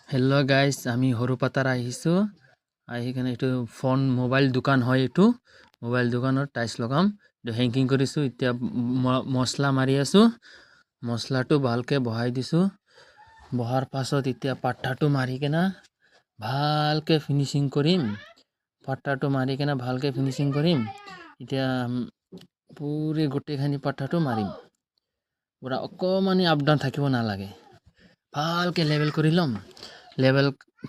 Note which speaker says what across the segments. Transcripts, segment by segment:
Speaker 1: Hello' guys, আমি সৰুপাতাৰ আহিছোঁ। আহি কিনে এইটো মোবাইল দোকান হয়। এইটো মোবাইল দোকানত টাইলছ লগাম। এইটো হেংকিং কৰিছোঁ। এতিয়া মছলা মাৰি আছোঁ। মছলাটো ভালকৈ বহাই দিছোঁ। বহাৰ পাছত এতিয়া পাঠাটো মাৰি কিনে ভালকৈ ফিনিচিং কৰিম। এতিয়া পুৰি গোটেইখিনি পাঠাটো মাৰিম। পুৰা অকণমানি আপডাউন থাকিব নালাগে। ভালকৈ লেবেল কৰি ল'ম।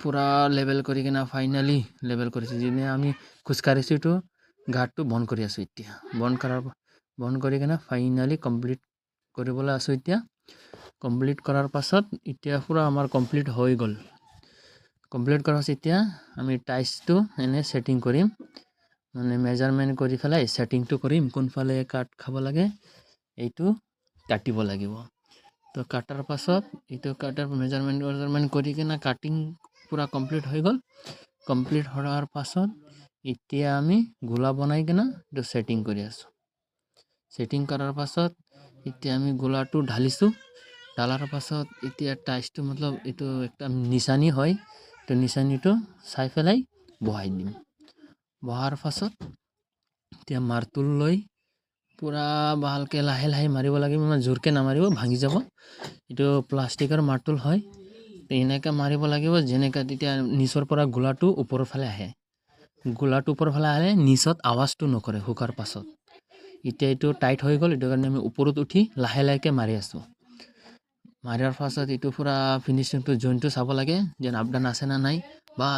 Speaker 1: পুৰা লেবেল কৰি কিনে ফাইনেলি লেবেল কৰিছোঁ। যেনে আমি খোজকাঢ়িছোঁ, এইটো ঘাটটো বন্ধ কৰি আছোঁ। এতিয়া বন্ধ কৰি কিনে ফাইনেলি কমপ্লিট কৰিবলৈ আছোঁ। এতিয়া কমপ্লিট কৰাৰ পাছত এতিয়া পুৰা আমাৰ কমপ্লিট হৈ গ'ল। কমপ্লিট কৰাৰ পাছত এতিয়া আমি টাইলছটো এনে ছেটিং কৰিম। মানে মেজাৰমেণ্ট কৰি পেলাই ছেটিংটো কৰিম। কোনফালে কাট খাব লাগে এইটো কাটিব লাগিব। তো কাটাৰ পাছত এইটো মেজাৰমেণ্ট কৰি কিনে কাটিং পুৰা কমপ্লিট হৈ গ'ল। কমপ্লিট হোৱাৰ পাছত এতিয়া আমি গোলা বনাই কিনে এইটো ছেটিং কৰি আছোঁ। ছেটিং কৰাৰ পাছত এতিয়া আমি গোলাটো ঢালিছোঁ। ঢালাৰ পাছত এতিয়া টাইলছটো এইটো একটা নিচানি হয়। তো নিচানিটো চাই পেলাই বহাই দিম। বহাৰ পাছত এতিয়া মাৰ্তুল লৈ পুৰা ভালকৈ লাহে লাহে মাৰিব লাগিব। ইমান জোৰকৈ নামাৰিব, ভাঙি যাব। এইটো প্লাষ্টিকৰ মাৰ্তুল হয়। এনেকৈ মাৰিব লাগিব যেনেকৈ তেতিয়া নিচৰ পৰা গোলাটো ওপৰৰ ফালে আহে। নিচত আৱাজটো নকৰে শুকাৰ পাছত। এতিয়া এইটো টাইট হৈ গ'ল। এইটো কাৰণে আমি ওপৰত উঠি লাহে লাহেকৈ মাৰি আছোঁ। মাৰাৰ পাছত এইটো পুৰা ফিনিচিংটো জইনটো চাব লাগে যেন আপডাউন আছে না নাই বা